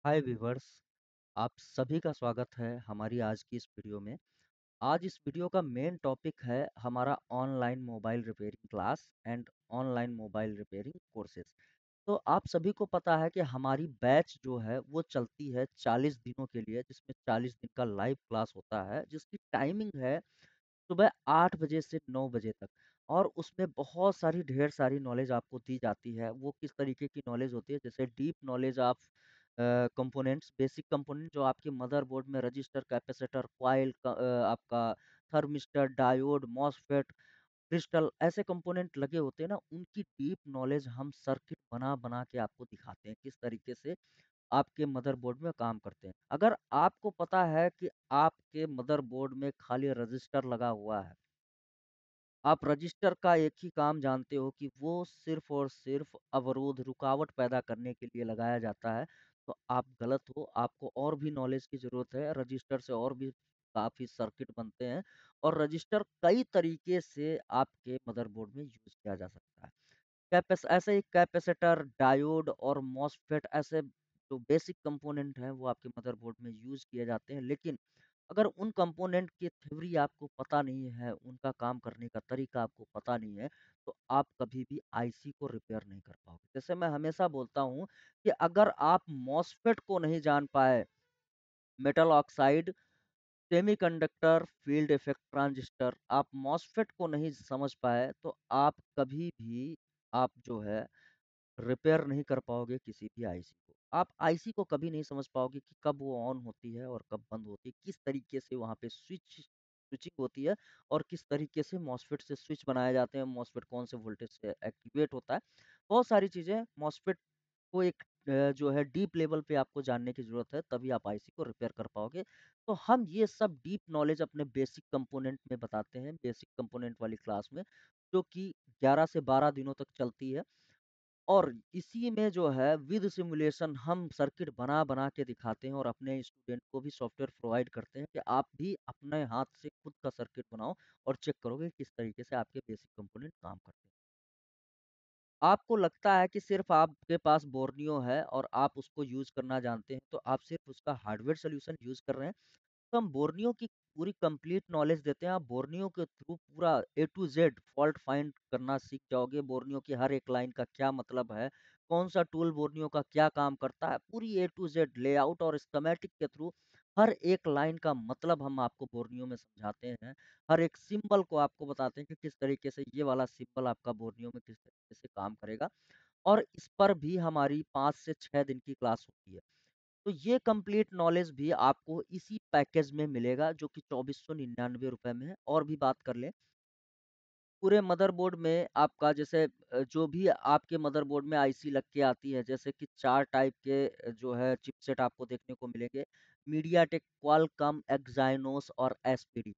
हाय viewers, आप सभी का स्वागत है हमारी आज की इस वीडियो में। आज इस वीडियो का मेन टॉपिक है हमारा online mobile repairing class and online mobile repairing courses. तो आप सभी को पता है कि हमारी बैच जो है वो चलती है 40 दिनों के लिए, जिसमें 40 दिन का लाइव क्लास होता है, जिसकी टाइमिंग है सुबह 8 बजे से 9 बजे तक। और उसमें बहुत सारी ढेर सारी नॉलेज आपको दी जाती है। वो किस तरीके की नॉलेज होती है, जैसे deep knowledge of components, basic component जो आपके मदरबोर्ड में रजिस्टर, कैपेसिटर, कॉइल, आपका थर्मिस्टर, डायोड, मॉसफेट, क्रिस्टल ऐसे कंपोनेंट लगे होते हैं ना, उनकी डीप नॉलेज हम सर्किट बना बना के आपको दिखाते हैं किस तरीके से आपके मदरबोर्ड में काम करते हैं। अगर आपको पता है कि आपके मदरबोर्ड में खाली रजिस्टर लगा हुआ है, आप रजिस्टर का एक ही काम जानते हो कि वो सिर्फ़ और सिर्फ़ अवरोध, रुकावट पैदा करने के लिए लगाया जाता है, तो आप गलत हो। आपको और भी नॉलेज की ज़रूरत है। रजिस्टर से और भी काफ़ी सर्किट बनते हैं और रजिस्टर कई तरीके से आपके मदरबोर्ड में यूज़ किया जा सकता है। ऐसे ही कैपेसिटर, डायोड और मॉसफेट ऐसे जो बेसिक कंपोनेंट हैं, वो आपके मदरबोर्ड में यूज़ किए जाते हैं। लेकिन अगर उन कंपोनेंट की थ्योरी आपको पता नहीं है, उनका काम करने का तरीका आपको पता नहीं है, तो आप कभी भी आईसी को रिपेयर नहीं कर पाओगे। जैसे मैं हमेशा बोलता हूँ कि अगर आप मॉसफेट को नहीं जान पाए, metal oxide, semiconductor, field effect transistor, आप मॉसफेट को नहीं समझ पाए, तो आप कभी भी आप जो है रिपेयर नहीं कर पाओगे किसी भी आईसी को। आप आईसी को कभी नहीं समझ पाओगे कि कब वो ऑन होती है और कब बंद होती है, किस तरीके से वहाँ पे स्विचिंग होती है और किस तरीके से मॉसफेट से स्विच बनाए जाते हैं, मॉसफेट कौन से वोल्टेज से एक्टिवेट होता है। बहुत सारी चीज़ें मॉसफेट को एक जो है डीप लेवल पे आपको जानने की ज़रूरत है, तभी आप आईसी को रिपेयर कर पाओगे। तो हम ये सब डीप नॉलेज अपने बेसिक कंपोनेंट में बताते हैं, बेसिक कंपोनेंट वाली क्लास में, जो कि 11 से 12 दिनों तक चलती है। और इसी में जो है विद सिमुलेशन हम सर्किट बना-बना के दिखाते हैं और अपने स्टूडेंट को भी सॉफ्टवेयर प्रोवाइड करते हैं कि आप भी अपने हाथ से खुद का सर्किट बनाओ और चेक करोगे किस तरीके से आपके बेसिक कंपोनेंट काम करते हैं। आपको लगता है कि सिर्फ़ आपके पास बोर्नियो है और आप उसको यूज़ करना जानते हैं, तो आप सिर्फ़ उसका हार्डवेयर सॉल्यूशन यूज़ कर रहे हैं। तो हम बोर्नियो की पूरी कंप्लीट नॉलेज देते हैं। आप बोर्नियो के थ्रू पूरा ए टू ज़ेड फ़ॉल्ट फाइंड करना सीख जाओगे। बोर्नियो की हर एक लाइन का क्या मतलब है, कौन-सा टूल बोर्नियो का क्या काम करता है, पूरी ए टू ज़ेड लेआउट और स्कीमेटिक के थ्रू हर एक लाइन का मतलब हम आपको बोर्नियो में समझाते हैं। हर एक सिंबल को आपको बताते हैं कि किस तरीके से ये वाला सिंबल आपका बोर्नियो में किस तरीके से काम करेगा और इस पर भी हमारी 5 से 6 दिन की क्लास होती है। तो ये कंप्लीट नॉलेज भी आपको इसी पैकेज में मिलेगा जो कि ₹2499 में है। और भी बात कर लें, पूरे मदरबोर्ड में आपका जैसे जो भी आपके मदरबोर्ड में आईसी लग के आती है, जैसे कि 4 टाइप के जो है चिपसेट आपको देखने को मिलेंगे। मीडियाटेक, क्वालकॉम, एक्साइनोस और एसपीडी।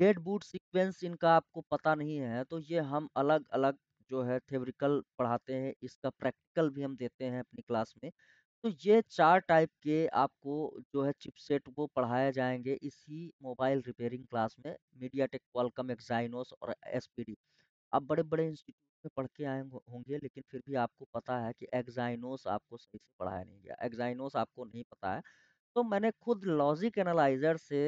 डेड बूट सीक्वेंस इनका आपको पता नहीं है, तो ये हम अलग-अलग जो है थ्योरेटिकल पढ़ाते हैं, इसका प्रैक्टिकल भी हम देते हैं अपनी क्लास में। तो ये 4 टाइप के आपको जो है चिपसेट वो पढ़ाए जाएँगे इसी मोबाइल रिपेयरिंग क्लास में, मीडियाटेक, क्वालकॉम, एक्साइनोस और एसपीडी। आप बड़े-बड़े इंस्टीट्यूट में पढ़ के आए होंगे, लेकिन फिर भी आपको पता है कि एक्साइनोस आपको सही से पढ़ाया नहीं गया। एक्साइनोस आपको नहीं पता है, तो मैंने खुद लॉजिक एनालाइज़र से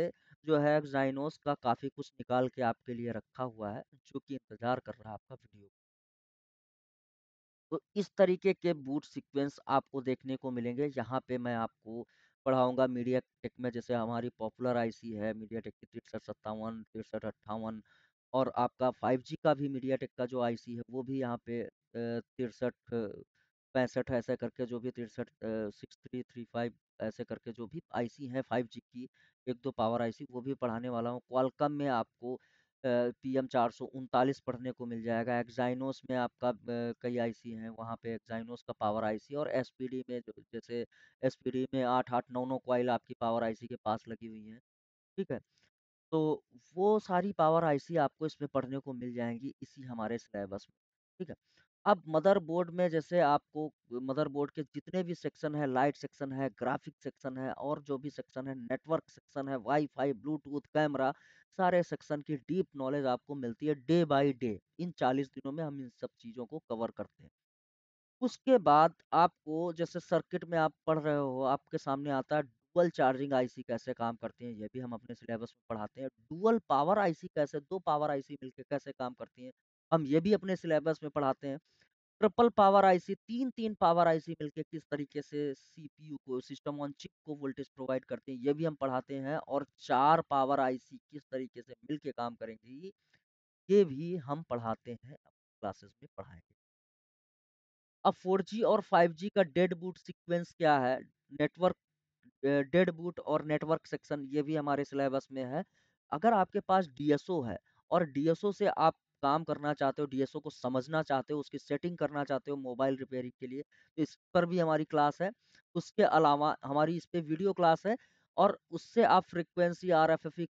जो है एक्साइनोस का काफ़ी कुछ निकाल के आपके लिए रखा हुआ है, जो कि इंतज़ार कर रहा है आपका वीडियो। तो इस तरीके के बूट सीक्वेंस आपको देखने को मिलेंगे। यहाँ पे मैं आपको पढ़ाऊँगा मीडियाटेक में, जैसे हमारी पॉपुलर आईसी है मीडियाटेक की 6357, 6358 और आपका 5G का भी मीडियाटेक का जो आईसी है वो भी यहाँ पे 63 65 ऐसे करके जो भी 63 6335 ऐसे करके जो भी आईसी हैं 5G की 1-2 पावर आईसी वो भी पढ़ाने वाला हूँ। क्वालकॉम में आपको पीएम 439 पढ़ने को मिल जाएगा। एक्साइनोस में आपका कई आईसी हैं, वहाँ पे एक्साइनोस का पावर आईसी और एसपीडी में जो जैसे एसपीडी में 8-8 9-9 कॉइल आपकी पावर आईसी के पास लगी हुई हैं, ठीक है? तो वो सारी पावर आईसी आपको इसमें पढ़ने को मिल जाएँगी इसी हमारे सिलेबस में, ठीक है? अब मदरबोर्ड में जैसे आपको मदरबोर्ड के जितने भी सेक्शन हैं, लाइट सेक्शन है, ग्राफिक सेक्शन है और जो भी सेक्शन है, नेटवर्क सेक्शन है, वाई-फाई, ब्लूटूथ, कैमरा, सारे सेक्शन की डीप नॉलेज आपको मिलती है डे बाय डे। इन 40 दिनों में हम इन सब चीज़ों को कवर करते हैं। उसके बाद आपको जैसे सर्किट में आप पढ़ रहे हो, आपके सामने आता है डुअल चार्जिंग आईसी कैसे काम करती हैं, ये भी हम अपने सिलेबस में पढ़ाते हैं। डुअल पावर आईसी कैसे 2 पावर आईसी मिलके कैसे काम करती हैं, हम ये भी अपने सिलेबस में पढ़ाते हैं। Triple power IC 3-3 power IC मिलके किस तरीके से सीपीयू को सिस्टम ऑन चिप को वोल्टेज प्रोवाइड करते हैं, ये भी हम पढ़ाते हैं। और 4 पावर आईसी किस तरीके से मिलके काम करेंगी, ये भी हम पढ़ाते हैं, क्लासेस में पढ़ाएँगे। अब 4G और 5G का डेड बूट सीक्वेंस क्या है? नेटवर्क डेड बूट और नेटवर्क सेक्शन ये भी हमारे सिलेबस में है। अगर आपके पास डीएसओ है और डीएसओ से आप काम करना चाहते हो, डीएसओ को समझना चाहते हो, उसकी सेटिंग करना चाहते हो मोबाइल रिपेयरिंग के लिए, तो इस पर भी हमारी क्लास है। उसके अलावा हमारी इस पे वीडियो क्लास है और उससे आप फ्रीक्वेंसी, आरएफएफई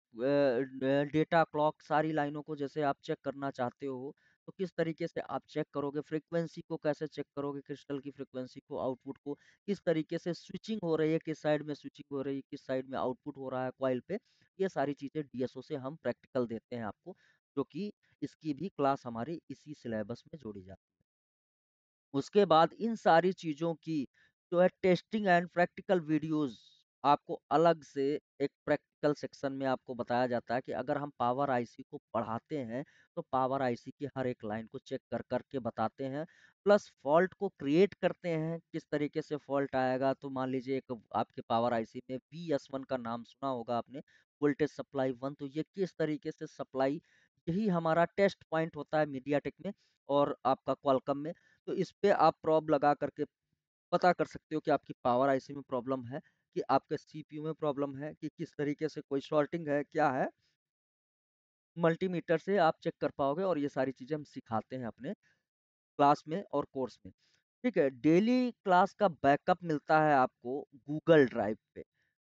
डेटा, क्लॉक सारी लाइनों को जैसे आप चेक करना चाहते हो, तो किस तरीके से आप चेक करोगे, फ्रीक्वेंसी को कैसे चेक करोगे, क्रिस्टल की फ्रीक्वेंसी को, आउटपुट को, किस तरीके से स्विचिंग हो रही है, किस साइड में स्विचिंग हो रही है, किस साइड में आउटपुट हो रहा है कॉइल पे, ये सारी चीज़ें डीएसओ से हम प्रैक्टिकल देते हैं आपको, जो कि इसकी भी क्लास हमारी इसी सिलेबस में जोड़ी जाती है। उसके बाद इन सारी चीज़ों की जो है टेस्टिंग एंड प्रैक्टिकल वीडियोज़ आपको अलग से एक प्रैक्टिकल सेक्शन में आपको बताया जाता है कि अगर हम पावर आईसी को पढ़ाते हैं, तो पावर आईसी की हर एक लाइन को चेक कर कर के बताते हैं। प्लस फॉल्ट को क्रिएट करते हैं, किस तरीके से फॉल्ट आएगा। तो मान लीजिए एक आपके पावर आईसी में VS1 का नाम सुना होगा आपने, वोल्टेज सप्लाई 1, तो ये किस तरीके से सप्लाई, यही हमारा टेस्ट पॉइंट होता है मीडियाटेक में और आपका क्वालकॉम में। तो इस पे आप प्रोब लगा करके पता कर सकते हो कि आपकी पावर आईसी में प्रॉब्लम है, कि आपके सीपीयू में प्रॉब्लम है, कि किस तरीके से कोई शॉर्टिंग है, क्या है। मल्टीमीटर से आप चेक कर पाओगे और ये सारी चीज़ें हम सिखाते हैं अपने क्लास में और कोर्स में। ठीक है, डेली क्लास का बैकअप मिलता है आपको गूगल ड्राइव पे।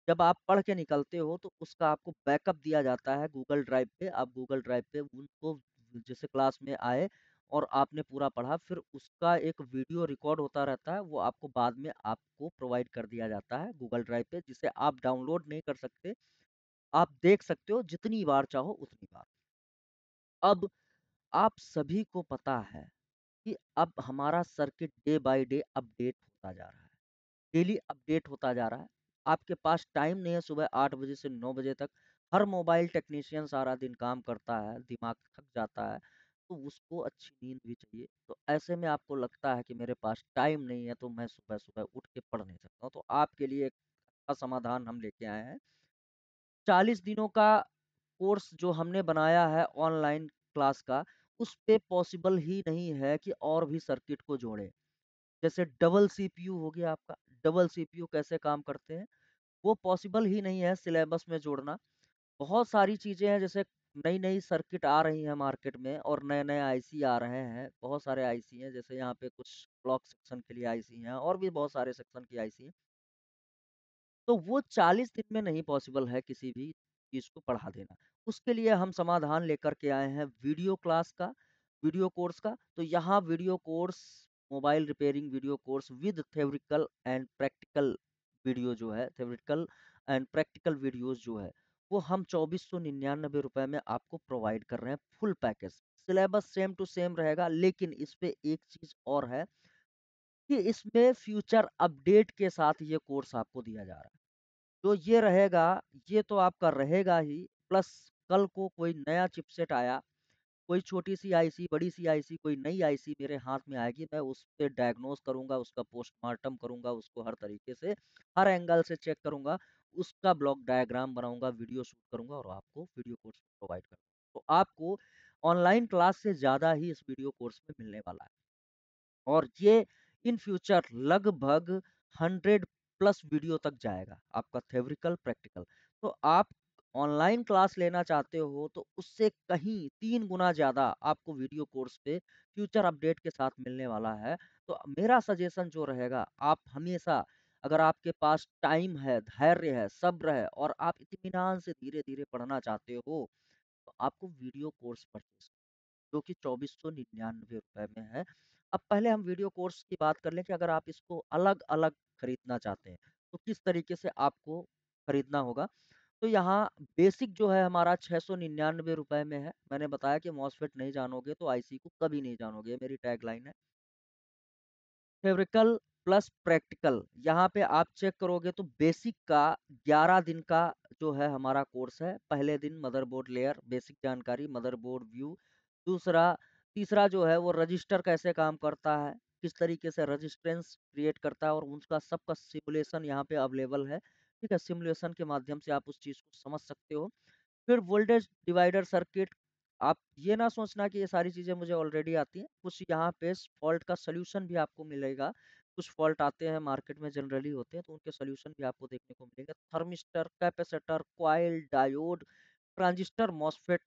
जब आप पढ़ के निकलते हो तो उसका आपको बैकअप दिया जाता है गूगल ड्राइव पे। आप गूगल ड्राइव पे उनको जैसे क्लास में आए और आपने पूरा पढ़ा, फिर उसका एक वीडियो रिकॉर्ड होता रहता है, वो आपको बाद में आपको प्रोवाइड कर दिया जाता है गूगल ड्राइव पे, जिसे आप डाउनलोड नहीं कर सकते, आप देख सकते हो जितनी बार चाहो उतनी बार। अब आप सभी को पता है कि अब हमारा circuit day by day update होता जा रहा है, डेली अपडेट होता जा रहा है। आपके पास टाइम नहीं है सुबह 8 बजे से 9 बजे तक। हर मोबाइल टेक्नीशियन सारा दिन काम करता है, दिमाग थक जाता है, तो उसको अच्छी नींद भी चाहिए। तो ऐसे में आपको लगता है कि मेरे पास टाइम नहीं है, तो मैं सुबह-सुबह उठ के पढ़ नहीं सकता हूँ। तो आपके लिए एक अच्छा समाधान हम लेके आए हैं। 40 दिनों का कोर्स जो हमने बनाया है ऑनलाइन क्लास का, उस पे पॉसिबल ही नहीं है कि और भी सर्किट को जोड़ें। जैसे डबल सीपीयू हो गया आपका, डबल सीपीयू कैसे काम करते हैं, वो पॉसिबल ही नहीं है सिलेबस में जोड़ना। बहुत सारी चीज़ें हैं, जैसे नई-नई सर्किट आ रही हैं मार्केट में और नए-नए आईसी आ रहे हैं। बहुत सारे आईसी हैं, जैसे यहाँ पे कुछ क्लॉक सेक्शन के लिए आईसी हैं और भी बहुत सारे सेक्शन की आईसी हैं। तो वो 40 दिन में नहीं पॉसिबल है किसी भी चीज़ को पढ़ा देना। उसके लिए हम समाधान लेकर के आए हैं वीडियो क्लास का, वीडियो कोर्स का। तो यहाँ video course, mobile repairing video course with theoretical and practical video जो है, थ्योरेटिकल एंड प्रैक्टिकल वीडियोज़ जो है, वो हम ₹2499 में आपको प्रोवाइड कर रहे हैं full package. Syllabus same to same रहेगा, लेकिन इस पे एक चीज़ और है कि इसमें फ्यूचर अपडेट के साथ ये कोर्स आपको दिया जा रहा है। तो ये रहेगा, ये तो आपका रहेगा ही, प्लस कल को कोई नया चिपसेट आया, कोई छोटी-सी आईसी, बड़ी-सी आईसी, कोई नई आईसी मेरे हाथ में आएगी, मैं उस पे डायग्नोज़ करूँगा, उसका पोस्टमार्टम करूँगा, उसको हर तरीके से, हर एंगल से चेक करूँगा, उसका ब्लॉक डायग्राम बनाऊँगा, वीडियो शूट करूँगा और आपको वीडियो कोर्स प्रोवाइड करूँगा। तो आपको ऑनलाइन क्लास से ज़्यादा ही इस वीडियो कोर्स में मिलने वाला है। और ये इन फ्यूचर लगभग 100 प्लस वीडियो तक जाएगा, आपका थ्योरेटिकल, प्रैक्टिकल। तो आप ऑनलाइन क्लास लेना चाहते हो, तो उससे कहीं 3 गुना ज़्यादा आपको वीडियो कोर्स पे फ्यूचर अपडेट के साथ मिलने वाला है। तो मेरा सजेशन जो रहेगा, आप हमेशा, अगर आपके पास टाइम है, धैर्य है, सब्र है और आप इत्मीनान से धीरे-धीरे पढ़ना चाहते हो, तो आपको वीडियो कोर्स परचेज़, जो कि ₹2499 में है। अब पहले हम वीडियो कोर्स की बात कर लें कि अगर आप इसको अलग-अलग खरीदना चाहते हैं, तो किस तरीके से आपको खरीदना होगा। तो यहाँ बेसिक जो है हमारा ₹699 में है। मैंने बताया कि मॉसफेट नहीं जानोगे तो आईसी को कभी नहीं जानोगे, ये मेरी टैगलाइन है। थ्योरेटिकल प्लस प्रैक्टिकल, यहाँ पे आप चेक करोगे तो बेसिक का 11 दिन का जो है हमारा कोर्स है। पहले दिन मदरबोर्ड लेयर बेसिक जानकारी, मदरबोर्ड व्यू। दूसरा तीसरा जो है वो रजिस्टर कैसे काम करता है, किस तरीके से रजिस्टेंस क्रिएट करता है, और उसका सबका सिमुलेशन यहाँ पे अवेलेबल है। ठीक है, सिमुलेशन के माध्यम से आप उस चीज़ को समझ सकते हो। फिर वोल्टेज डिवाइडर सर्किट, आप ये ना सोचना कि ये सारी चीज़ें मुझे ऑलरेडी आती हैं, कुछ यहाँ पे फॉल्ट का सॉल्यूशन भी आपको मिलेगा। कुछ फॉल्ट आते हैं मार्केट में, जनरली होते हैं, तो उनके सॉल्यूशन भी आपको देखने को मिलेगा। Thermistor, capacitor, coil, diode, transistor, MOSFET.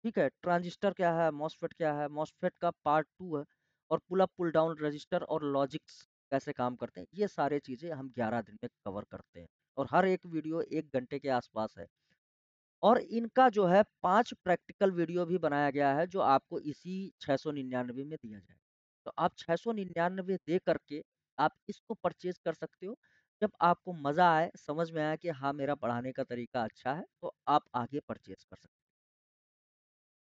ठीक है, ट्रांजिस्टर क्या है, मॉसफेट क्या है, मॉसफेट का पार्ट 2 है। और pull up pull down register और लॉजिक्स कैसे काम करते हैं, ये सारे चीज़ें हम 11 दिन में कवर करते हैं। और हर एक वीडियो 1 घंटे के आसपास है। और इनका जो है 5 प्रैक्टिकल वीडियो भी बनाया गया है, जो आपको इसी 699 में दिया जाए। तो आप 699 दे करके आप इसको परचेज कर सकते हो। जब आपको मज़ा आए, समझ में आए कि हाँ, मेरा पढ़ाने का तरीका अच्छा है, तो आप आगे परचेज कर सकते हो।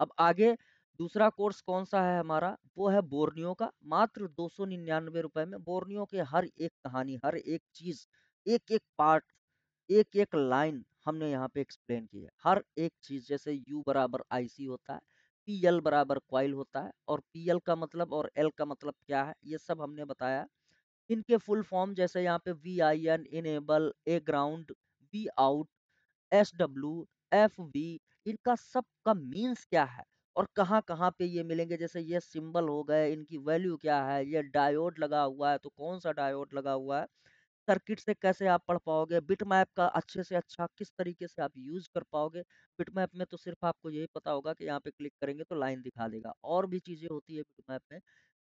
अब आगे दूसरा कोर्स कौन-सा है हमारा, वो है बोर्नियो का। मात्र ₹299 में बोर्नियो की हर एक कहानी, हर एक चीज़, एक-एक पार्ट, एक-एक लाइन हमने यहाँ पे एक्सप्लेन की है। हर एक चीज़, जैसे यू बराबर आईसी होता है, पीएल बराबर कॉइल होता है, और पीएल का मतलब और एल का मतलब क्या है, ये सब हमने बताया। इनके फुल फॉर्म जैसे यहाँ पे VIN, enable, A ground, V out, SW, FV, इनका सब का मीन्स क्या है और कहाँ-कहाँ पे ये मिलेंगे। जैसे ये सिंबल हो गए, इनकी वैल्यू क्या है, ये डायोड लगा हुआ है तो कौन-सा डायोड लगा हुआ है, सर्किट से कैसे आप पढ़ पाओगे, बिटमैप का अच्छे से अच्छा किस तरीके से आप यूज़ कर पाओगे। बिटमैप में तो सिर्फ़ आपको यही पता होगा कि यहाँ पे क्लिक करेंगे तो लाइन दिखा देगा। और भी चीज़ें होती है बिटमैप में,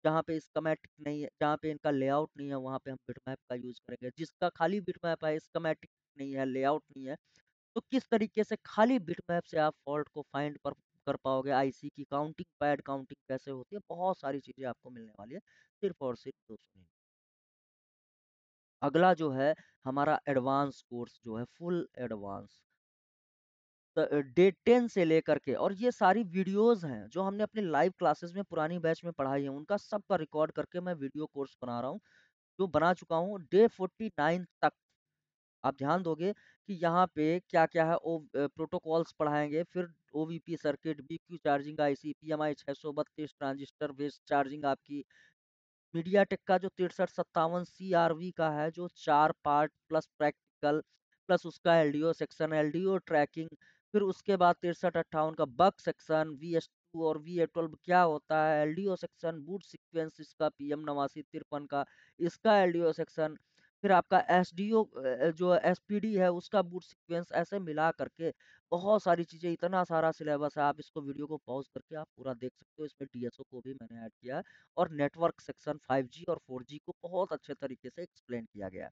जहाँ पे स्कीमेटिक नहीं है, जहाँ पे इनका लेआउट नहीं है, वहाँ पे हम बिटमैप का यूज़ करेंगे। जिसका खाली बिटमैप है, स्कीमेटिक नहीं है, लेआउट नहीं है, तो किस तरीके से खाली बिटमैप से आप फॉल्ट को फाइंड पर कर पाओगे, आईसी की काउंटिंग, पैड काउंटिंग कैसे होती है, बहुत सारी चीज़ें आपको मिलने वाली है, सिर्फ़ और सिर्फ़ 200। अगला जो है हमारा एडवांस कोर्स जो है फुल एडवांस, डे 10 से लेकर के, और ये सारी वीडियोस हैं जो हमने अपने लाइव क्लासेस में पुरानी बैच में पढ़ाई है, उनका सबका रिकॉर्ड करके मैं वीडियो कोर्स बना रहा हूँ, जो बना चुका हूँ डे 49 तक। आप ध्यान दोगे कि यहाँ पे क्या-क्या है, प्रोटोकॉल्स पढ़ाएँगे, फिर OVP circuit, BQ charging IC, PMI 632 transistor based charging आपकी, मीडियाटेक का जो 6357 सीआरवी का है, जो 4 पार्ट प्लस प्रैक्टिकल, प्लस उसका एलडीओ सेक्शन, एलडीओ ट्रैकिंग, फिर उसके बाद 6358 का बग सेक्शन, वीएस2 और वीए12 क्या होता है, एलडीओ सेक्शन, बूट सीक्वेंस इसका पीएम8953 का, इसका एलडीओ सेक्शन, फिर आपका एसडीओ जो एसपीडी है उसका बूट सीक्वेंस, ऐसे मिला करके बहुत सारी चीज़ें, इतना सारा सिलेबस है। आप इसको वीडियो को पॉज़ करके आप पूरा देख सकते हो। इसमें डीएसओ को भी मैंने ऐड किया है, और नेटवर्क सेक्शन 5G और 4G को बहुत अच्छे तरीके से एक्सप्लेन किया गया है।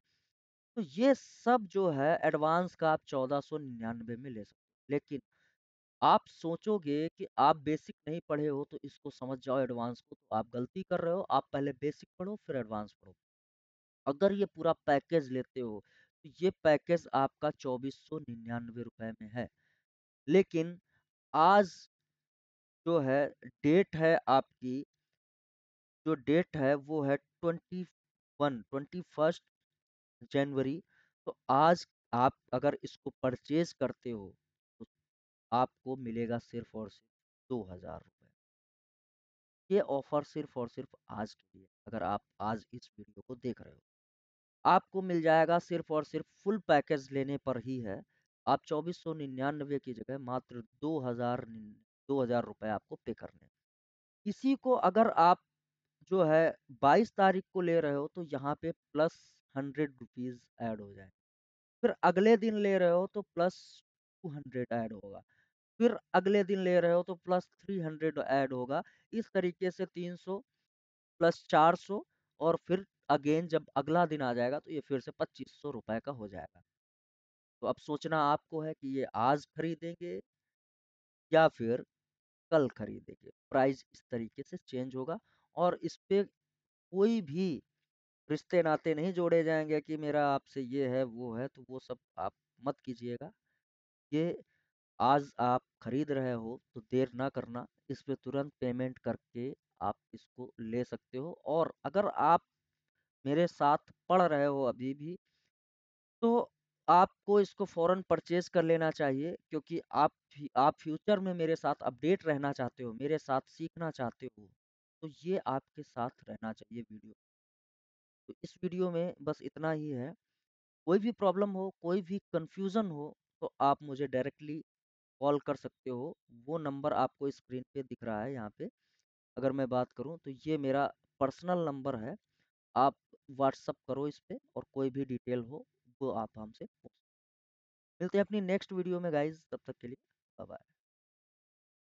तो ये सब जो है एडवांस का आप 1499 में ले सकते हो। लेकिन आप सोचोगे कि आप बेसिक नहीं पढ़े हो तो इसको समझ जाओ एडवांस को, तो आप गलती कर रहे हो। आप पहले बेसिक पढ़ो फिर एडवांस पढ़ो। अगर ये पूरा पैकेज लेते हो तो ये पैकेज आपका 2499 में है। लेकिन आज जो है डेट है आपकी, जो डेट है वो है 21 जनवरी। तो आज आप अगर इसको परचेज करते हो तो आपको मिलेगा सिर्फ और सिर्फ 2000 रुपये। ये ऑफर सिर्फ और सिर्फ आज के लिए, अगर आप आज इस वीडियो को देख रहे हो आपको मिल जाएगा सिर्फ और सिर्फ फुल पैकेज लेने पर ही है। आप 2499 की जगह मात्र 2000 आपको पे करने हैं। इसी को अगर आप जो है 22 तारीख को ले रहे हो तो यहाँ पे प्लस 100 रुपीज़ ऐड हो जाए। फिर अगले दिन ले रहे हो तो प्लस 200 ऐड होगा। फिर अगले दिन ले रहे हो तो प्लस 300 ऐड होगा। इस तरीके से 300 प्लस 400, और फिर अगेन जब अगला दिन आ जाएगा तो ये फिर से 2500 रुपए का हो जाएगा। तो अब सोचना आपको है कि ये आज खरीदेंगे या फिर कल खरीदेंगे। प्राइस इस तरीके से चेंज होगा, और इस पे कोई भी रिश्ते नाते नहीं जोड़े जाएँगे कि मेरा आपसे ये है, वो है, तो वो सब आप मत कीजिएगा। ये आज आप खरीद रहे हो तो देर ना करना, इस पे तुरंत पेमेंट करके आप इसको ले सकते हो। और अगर आप मेरे साथ पढ़ रहे हो अभी भी, तो आपको इसको फ़ौरन परचेज़ कर लेना चाहिए, क्योंकि आप फ्यूचर में मेरे साथ अपडेट रहना चाहते हो, मेरे साथ सीखना चाहते हो, तो ये आपके साथ रहना चाहिए वीडियो। तो इस वीडियो में बस इतना ही है। कोई भी प्रॉब्लम हो, कोई भी कन्फ्यूज़न हो, तो आप मुझे डायरेक्टली कॉल कर सकते हो। वो नंबर आपको स्क्रीन पे दिख रहा है यहाँ पे। अगर मैं बात करूँ तो ये मेरा पर्सनल नंबर है। आप व्हाट्सएप करो इस पे, और कोई भी डिटेल हो वो आप हमसे पूछ। मिलते हैं अपनी नेक्स्ट वीडियो में गाइज़, तब तक के लिए बाय बाय।